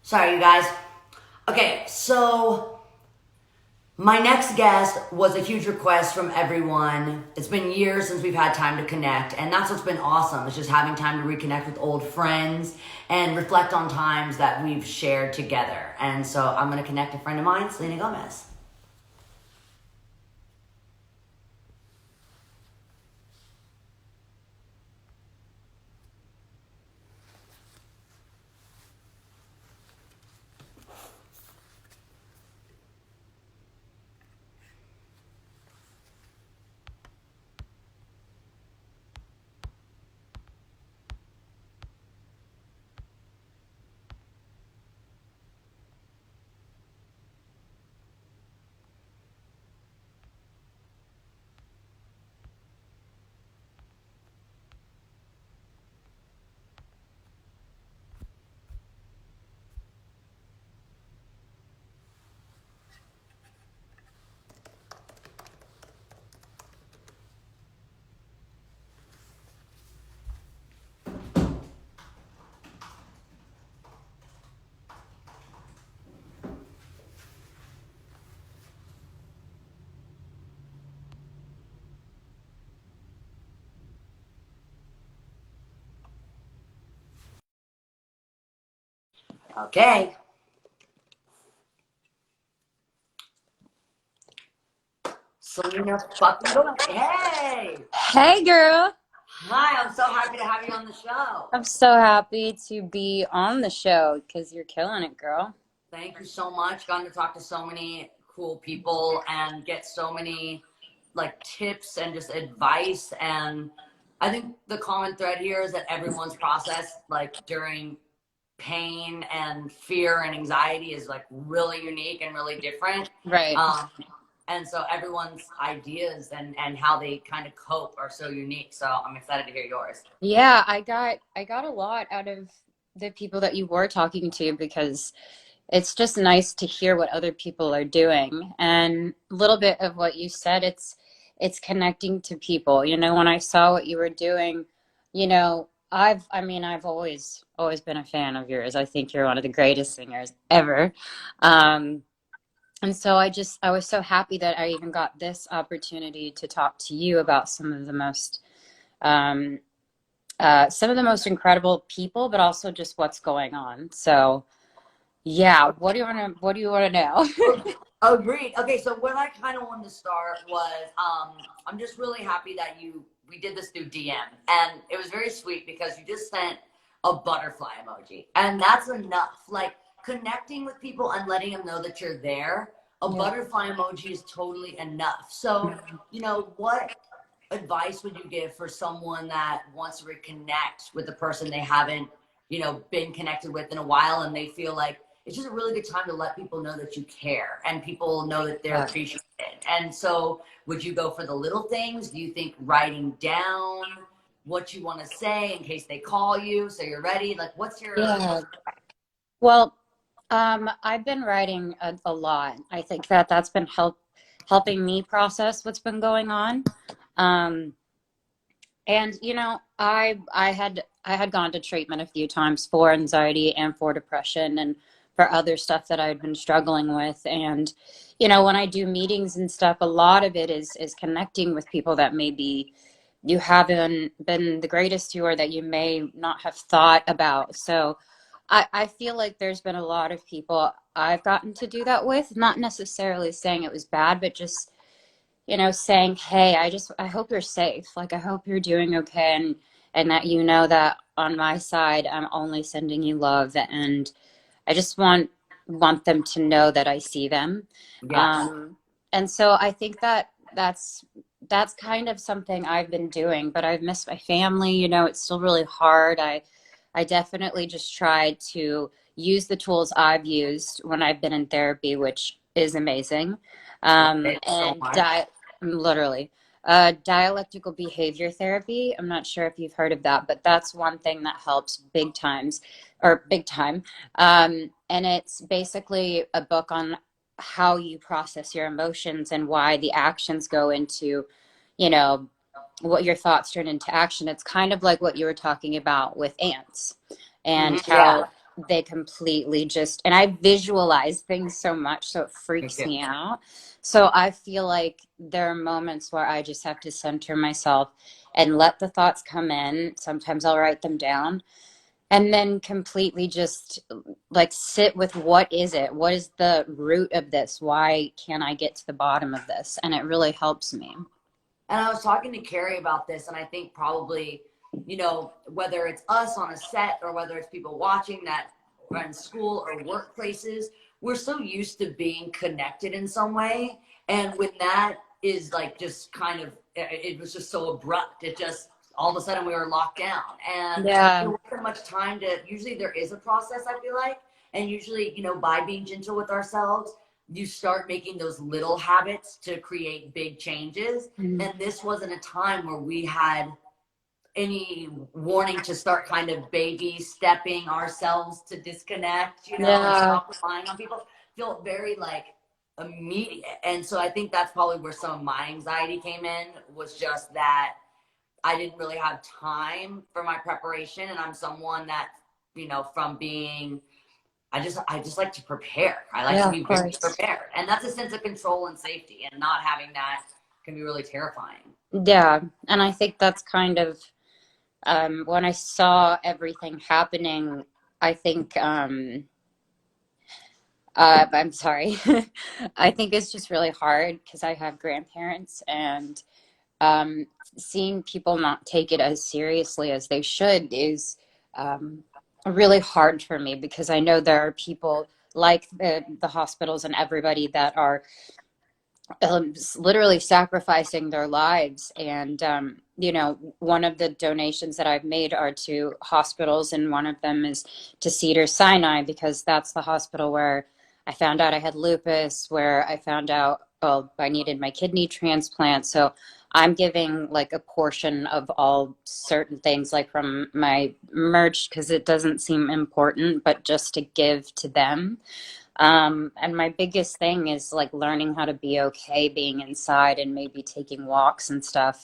Sorry, you guys. Okay, so my next guest was a huge request from everyone. It's been years since we've had time to connect, and that's what's been awesome. It's just having time to reconnect with old friends and reflect on times that we've shared together. And so I'm going to connect a friend of mine, Selena Gomez. Okay. Selena fucking Gomez. Hey! Hey girl, Hi, I'm so happy to have you on the show. I'm so happy to be on the show because you're killing it, girl. Thank you so much. Gotten to talk to so many cool people and get so many like tips and just advice. And I think the common thread here is that everyone's process, like during pain and fear and anxiety, is like really unique and really different. Right. Um, and so everyone's ideas and how they kind of cope are so unique. So I'm excited to hear yours. Yeah, I got a lot out of the people that you were talking to because it's just nice to hear what other people are doing. And a little bit of what you said, it's connecting to people. When I saw what you were doing, I've always been a fan of yours. I think you're one of the greatest singers ever. Um, And so I was so happy that I even got this opportunity to talk to you about um, some of the most incredible people, but also just what's going on. So yeah, what do you want to know? Agreed. Okay, so what I kind of wanted to start was I'm just really happy that we did this through DM, and it was very sweet because you just sent a butterfly emoji, and that's enough. Like connecting with people and letting them know that you're there. A Yeah. butterfly emoji is totally enough. So, what advice would you give for someone that wants to reconnect with the person they haven't, been connected with in a while, and they feel like it's just a really good time to let people know that you care and people know that they're Yeah. appreciated. And so, would you go for the little things? Do you think writing down what you want to say in case they call you so you're ready? Like, Yeah. Well, I've been writing a lot. I think that's been helping me process what's been going on. Um, And I had gone to treatment a few times for anxiety and for depression and for other stuff that I had been struggling with. And when I do meetings and stuff, a lot of it is connecting with people that maybe you haven't been the greatest to or that you may not have thought about. So I feel like there's been a lot of people I've gotten to do that with, not necessarily saying it was bad, but just saying, "Hey, I hope you're safe. Like I hope you're doing okay and that you know that on my side I'm only sending you love and I just want them to know that I see them." Yes. Um and so I think that's kind of something I've been doing, but I've missed my family, it's still really hard. I definitely just try to use the tools I've used when I've been in therapy, which is amazing. Right. So And much. literally dialectical behavior therapy. I'm not sure if you've heard of that, but that's one thing that helps big time. And it's basically a book on how you process your emotions and why the actions go into, you know, what your thoughts turn into action. It's kind of like what you were talking about with ants and Mhm. Yeah. they completely just, and I visualize things so much, so it Me freaks too. me out. So I feel like there are moments where I just have to center myself and let the thoughts come in. Sometimes I'll write them down and then completely just like sit with what is it? What is the root of this? Why can't I get to the bottom of this? And it really helps me. And I was talking to Carrie about this, and I think probably, whether it's us on a set or whether it's people watching that are in school or workplaces, we're so used to being connected in some way. And when that is like just kind of, it was just so abrupt. It just, all of a sudden we were locked down. And Yeah. there wasn't much time to, usually there is a process, I feel like. And usually, by being gentle with ourselves, you start making those little habits to create big changes. Mhm. And this wasn't a time where we had any warning to start kind of baby stepping ourselves to disconnect, and Yeah. stop relying on people. Feel very like immediate. And so I think that's probably where some of my anxiety came in, was just that I didn't really have time for my preparation. And I'm someone that, from being, I just like to prepare. I like to Yeah, be of very course. prepared. And that's a sense of control and safety. And not having that can be really terrifying. Yeah. And I think that's kind of when I saw everything happening, I think I'm sorry. I think it's just really hard because I have grandparents and um, seeing people not take it as seriously as they should is um, really hard for me because I know there are people like the hospitals and everybody that are literally sacrificing their lives. And, one of the donations that I've made are to hospitals, and one of them is to Cedars Sinai because that's the hospital where I found out I had lupus, where I found out, well, I needed my kidney transplant. So I'm giving like a portion of all certain things, like from my merch, because it doesn't seem important, but just to give to them. And my biggest thing is like learning how to be okay being inside and maybe taking walks and stuff,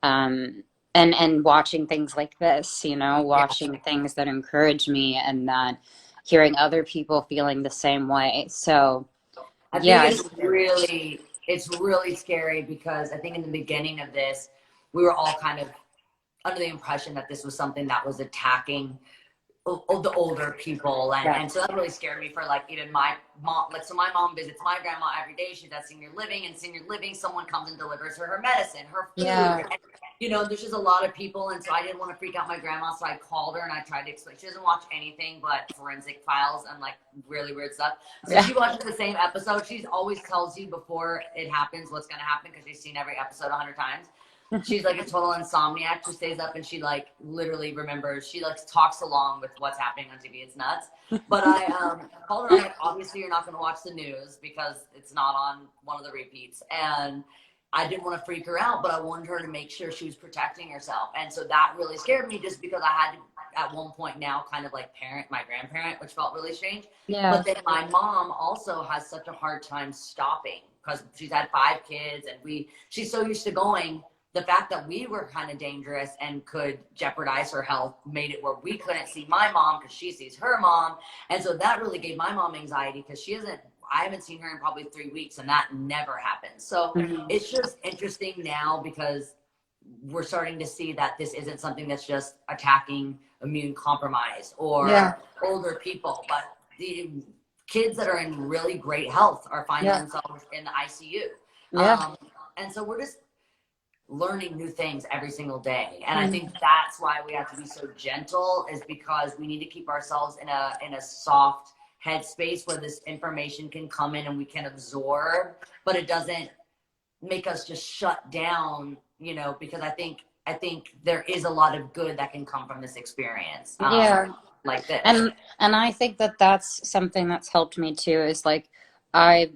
um and watching things like this, Yeah. watching things that encourage me and that hearing other people feeling the same way. So I think yeah, it's really scary, because I think in the beginning of this, we were all kind of under the impression that this was something that was attacking the older people. and yeah, and so that really scared me for like even my mom. Like, so my mom visits my grandma every day. She's at senior living, and senior living someone comes and delivers her medicine, her food, yeah, and there's just a lot of people. And so I didn't want to freak out my grandma, so I called her and I tried to explain. She doesn't watch anything but forensic files and like really weird stuff. So yeah, she watches the same episode. She's always tells you before it happens what's going to happen, because she's seen every episode 100 times. She's like a total insomniac. She stays up and she like literally remembers. She like talks along with what's happening on TV. It's nuts. But I called her. I'm like, obviously you're not going to watch the news because it's not on one of the repeats. And I didn't want to freak her out, but I wanted her to make sure she was protecting herself. And so that really scared me, just because I had to at one point now kind of like parent my grandparent, which felt really strange. yeah, But then my mom also has such a hard time stopping, because she's had 5 kids, and she's so used to going. The fact that we were kind of dangerous and could jeopardize her health made it where we couldn't see my mom because she sees her mom. And so that really gave my mom anxiety, because I haven't seen her in probably 3 weeks, and that never happens. So mhm, it's just interesting now, because we're starting to see that this isn't something that's just attacking immune compromised yeah, or older people, but the kids that are in really great health are finding yeah, themselves in the ICU. yeah, And so we're just learning new things every single day. And I mhm, think that's why we have to be so gentle, is because we need to keep ourselves in a soft headspace where this information can come in and we can absorb, but it doesn't make us just shut down, because I think there is a lot of good that can come from this experience, yeah. like this. And I think that that's something that's helped me too, is like I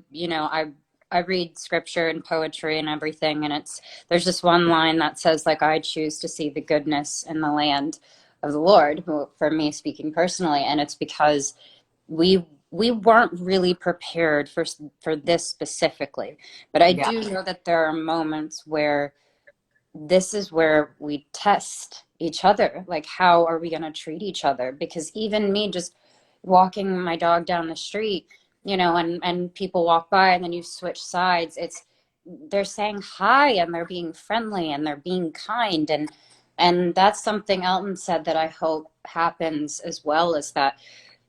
read scripture and poetry and everything, and there's this one line that says like I choose to see the goodness in the land of the Lord, for me speaking personally, and it's because we weren't really prepared for this specifically. But I Yeah. do know that there are moments where this is where we test each other. Like, how are we going to treat each other? Because even me just walking my dog down the street, and people walk by and then you switch sides. They're saying hi and they're being friendly and they're being kind. And that's something Elton said that I hope happens as well, is that,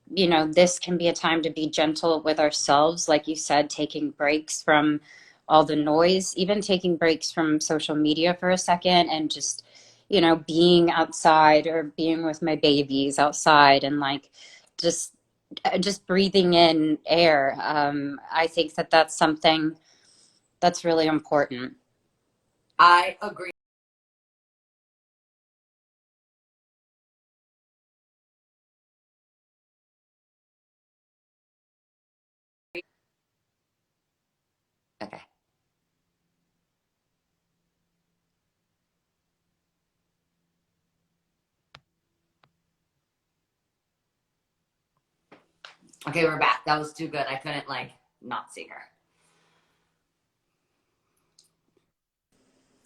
this can be a time to be gentle with ourselves. Like you said, taking breaks from all the noise, even taking breaks from social media for a second, and just, being outside or being with my babies outside, and like just just breathing in air. I think that that's something that's really important. I agree. Okay. Okay, we're back. That was too good. I couldn't like not see her.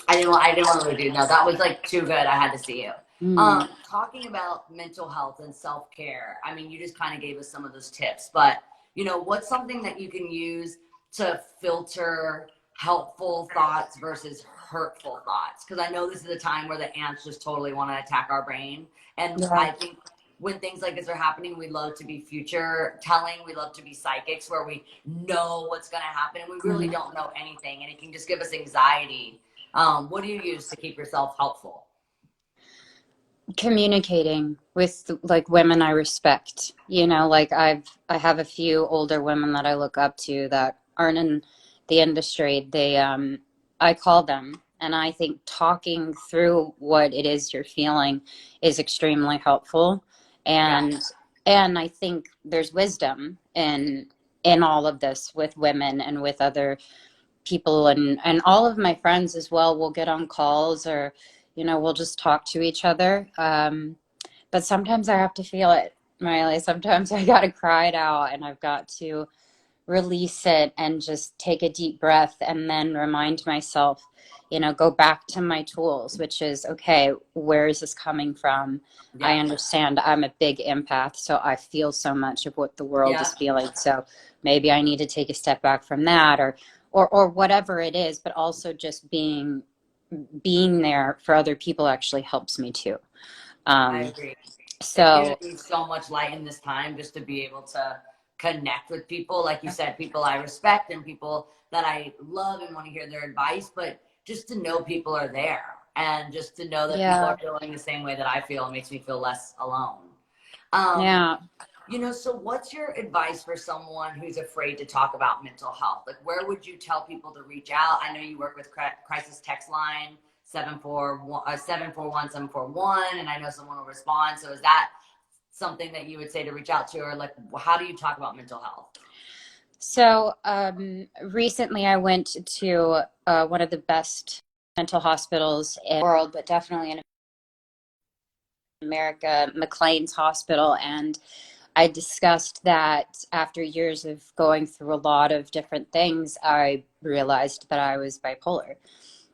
I didn't want to leave you. No, that was like too good. I had to see you. Mm. Talking about mental health and self care. I mean, you just kind of gave us some of those tips, but what's something that you can use to filter helpful thoughts versus hurtful thoughts? Because I know this is a time where the ants just totally want to attack our brain, and Yeah. I think when things like this are happening, we love to be future telling. We love to be psychics, where we know what's going to happen, and we really Mhm. don't know anything, and it can just give us anxiety. What do you use to keep yourself helpful? Communicating with like women I respect. Like I have a few older women that I look up to that aren't in the industry. I call them, and I think talking through what it is you're feeling is extremely helpful. Yeah, And I think there's wisdom in all of this with women and with other people, and all of my friends as well will get on calls, or we'll just talk to each other. But sometimes I have to feel it, Miley. Sometimes I got to cry it out, and I've got to release it and just take a deep breath, and then remind myself, go back to my tools, which is, okay, where is this coming from? I yeah, understand I'm a big empath, so I feel so much of what the world yeah. is feeling. So maybe I need to take a step back from that, or whatever it is. But also just being there for other people actually helps me too. I Um, agree. It gives so me so much light in this time just to be able to connect with people, like you said, people I respect and people that I love and want to hear their advice, but just to know people are there and just to know that people yeah, are feeling the same way that I feel makes me feel less alone. Um, yeah. so what's your advice for someone who's afraid to talk about mental health? Like, where would you tell people to reach out? I know you work with crisis text line 741 and I know someone will respond. So is that something that you would say to reach out to, or like, how do you talk about mental health? So recently I went to one of the best mental hospitals in the world, but definitely in America, McLean's Hospital. And I discussed that after years of going through a lot of different things, I realized that I was bipolar.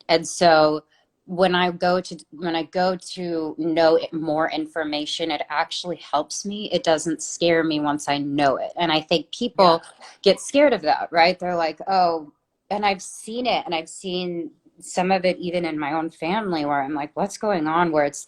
And so when I go to know more information, it actually helps me. It doesn't scare me once I know it. And I think Yeah, people get scared of that, right? They're like, oh, and I've seen it, and I've seen some of it even in my own family, where I'm like, what's going on? Where it's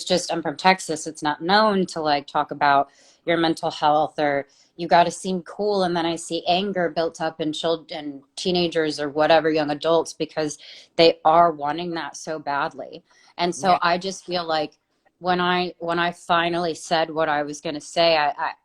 just, I'm from Texas. It's not known to like talk about your mental health, or you got to seem cool. And then I see anger built up in children, teenagers, or whatever, young adults, because they are wanting that so badly. And so yeah, I just feel like when I finally said what I was going to say,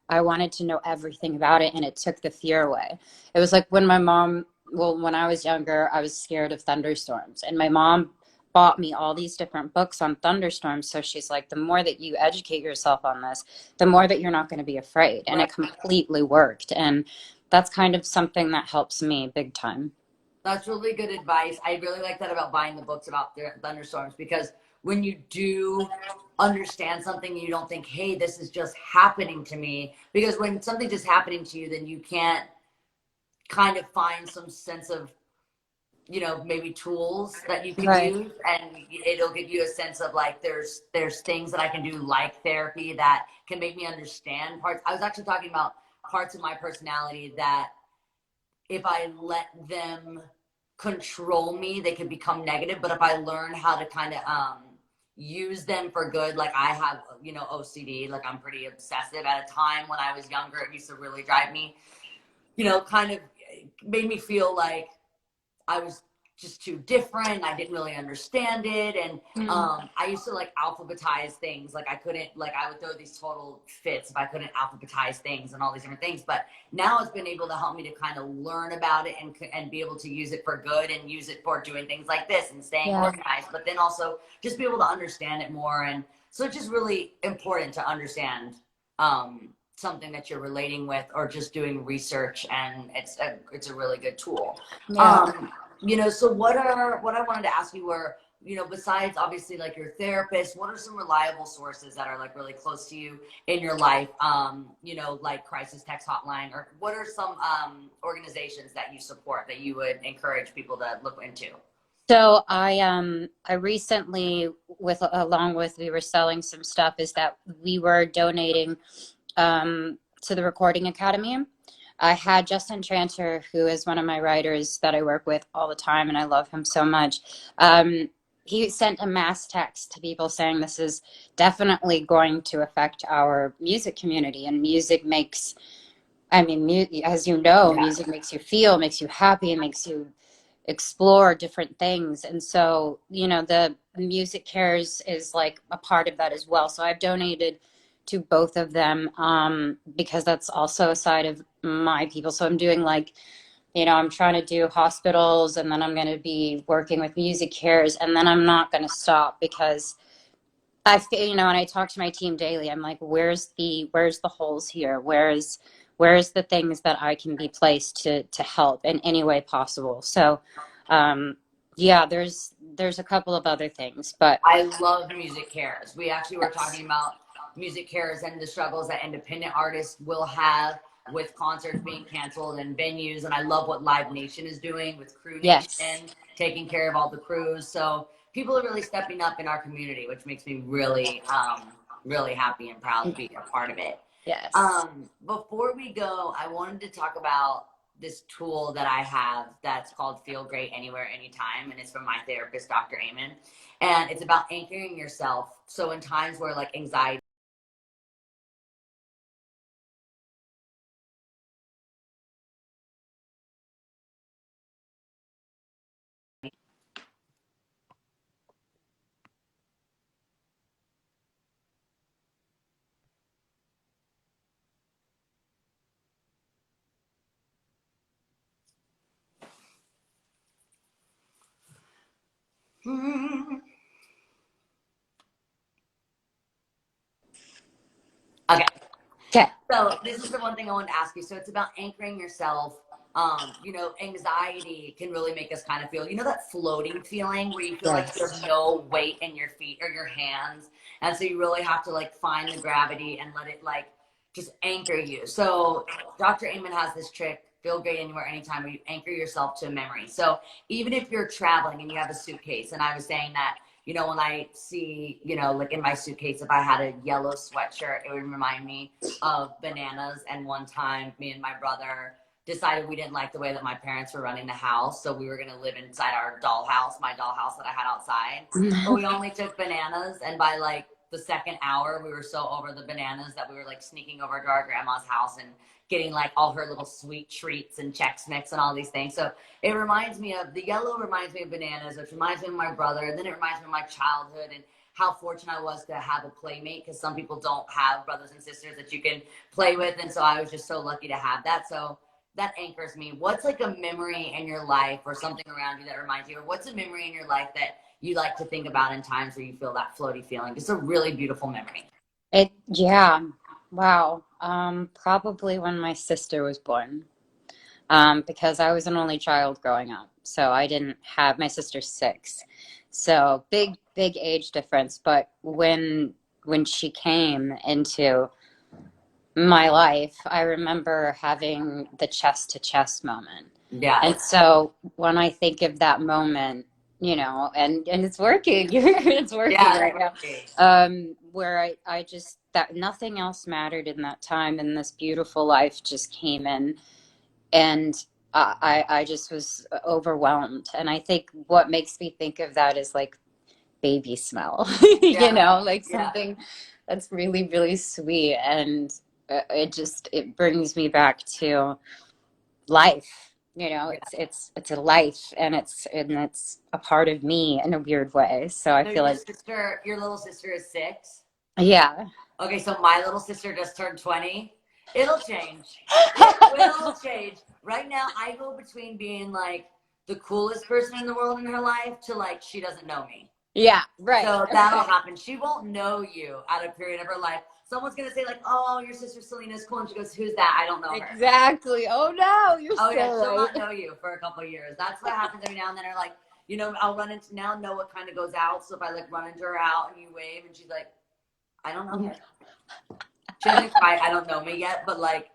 I wanted to know everything about it, and it took the fear away. It was like when I was younger, I was scared of thunderstorms, and my mom bought me all these different books on thunderstorms. So she's like, the more that you educate yourself on this, the more that you're not going to be afraid. And right. it completely worked. And that's kind of something that helps me big time. That's really good advice. I really like that about buying the books about the thunderstorms, because when you do understand something, you don't think, hey, this is just happening to me. Because when something's just happening to you, then you can't kind of find some sense of maybe tools that you could Right. use, and it'll give you a sense of like there's things that I can do like therapy that can make me understand parts. I was actually talking about parts of my personality that if I let them control me, they could become negative. But if I learn how to kind of use them for good, like I have, OCD, like I'm pretty obsessive. At a time when I was younger, it used to really drive me, kind of made me feel like I was just too different. I didn't really understand it. And Mm. I used to like alphabetize things. Like I couldn't, like I would throw these total fits if I couldn't alphabetize things and all these different things. But now it's been able to help me to kind of learn about it and be able to use it for good and use it for doing things like this and staying Yeah. organized, but then also just be able to understand it more. And so it's just really important to understand something that you're relating with or just doing research, and it's a really good tool. Yeah. um so what I wanted to ask you were, besides obviously like your therapist, what are some reliable sources that are like really close to you in your life, like crisis text hotline, or what are some organizations that you support that you would encourage people to look into? So I recently, with along with, we were selling some stuff, is that we were donating to the Recording Academy. I had Justin Tranter, who is one of my writers that I work with all the time, and I love him so much. He sent a mass text to people saying this is definitely going to affect our music community, and music makes, I mean, as you know, Yeah. music makes you feel, makes you happy, and makes you explore different things. And so, the Music Cares is like a part of that as well. So I've donated to both of them, because that's also a side of my people. So I'm doing like, I'm trying to do hospitals, and then I'm going to be working with Music Cares, and then I'm not going to stop because and I talk to my team daily. I'm like, where's the holes here? Where's the things that I can be placed to help in any way possible? So, yeah, there's a couple of other things, but I love Music Cares. We actually were yes, talking about Music Cares and the struggles that independent artists will have with concerts being canceled and venues. And I love what Live Nation is doing with Crew yes, Nation, taking care of all the crews. So people are really stepping up in our community, which makes me really, really happy and proud to be a part of it. yes. Before we go, I wanted to talk about this tool that I have that's called Feel Great Anywhere, Anytime, and it's from my therapist, Dr. Amen. And it's about anchoring yourself. So in times where like anxiety, okay. Okay. So this is the one thing I wanted to ask you. So it's about anchoring yourself. Anxiety can really make us kind of feel, that floating feeling where you feel like there's Yes. no weight in your feet or your hands. And so you really have to like find the gravity and let it like just anchor you. So Dr. Amen has this trick, Feel Great Anywhere, Anytime, where you anchor yourself to a memory. So even if you're traveling and you have a suitcase, and I was saying that, when I see, like in my suitcase, if I had a yellow sweatshirt, it would remind me of bananas. And one time, me and my brother decided we didn't like the way that my parents were running the house, so we were going to live inside our dollhouse, my dollhouse that I had outside. But we only took bananas, and by like the second hour, we were so over the bananas that we were like sneaking over to our grandma's house and getting like all her little sweet treats and Chex Mix and all these things. So it reminds me of the yellow, reminds me of bananas, which reminds me of my brother, and then it reminds me of my childhood and how fortunate I was to have a playmate, because some people don't have brothers and sisters that you can play with. And so I was just so lucky to have that. So that anchors me. What's like a memory in your life or something around you that reminds you, or what's a memory in your life that you like to think about in times where you feel that floaty feeling? Just a really beautiful memory. Yeah. Wow. Probably when my sister was born. Because I was an only child growing up. So I didn't have, my sister's 6. So big age difference. But when she came into my life, I remember having the chest to chest moment. Yeah. And so when I think of that moment, and it's working, it's working Yeah, right it's now, working. where I just, that nothing else mattered in that time, and this beautiful life just came in, and I just was overwhelmed. And I think what makes me think of that is like baby smell, Yeah. like Yeah. something that's really, really sweet. And it brings me back to life. Yeah. It's a life, and it's a part of me in a weird way. So I So feel like, your little sister is 6? yeah. Okay, so my little sister just turned 20. It'll change. It will change. Right now, I go between being like the coolest person in the world in her life to like she doesn't know me. Yeah, right. So that'll Okay. happen. She won't know you at a period of her life. Someone's gonna say like, "Oh, your sister Selena's cool," and she goes, "Who's that? I don't know her." Exactly. Oh no, you're Oh yeah, so she'll right. not know you for a couple of years. That's what happens every now and then. Or like, I'll run into now know what kind of goes out. So if I like run into her out and you wave and she's like, "I don't know her." She hasn't quite, I don't know me yet, but like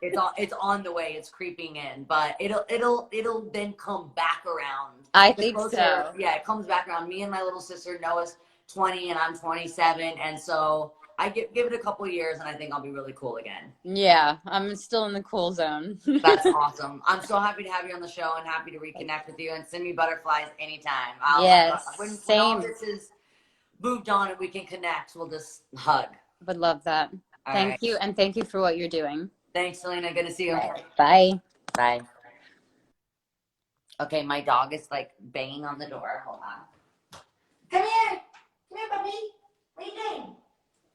it's on the way, it's creeping in, but it'll then come back around. I The think closer, so. yeah, it comes back around. Me and my little sister, Noah's 20 and I'm 27, and so I give it a couple years, and I think I'll be really cool again. Yeah, I'm still in the cool zone. That's awesome. I'm so happy to have you on the show and happy to reconnect with you. And send me butterflies anytime. Yes, When all same. this is moved on and we can connect, we'll just hug. Would love that. All right. Thank you, and thank you for what you're doing. Thanks, Selena. Good to see you. Bye. Bye. Okay, my dog is like banging on the door. Hold on. Come here. Come here, puppy. What are you doing?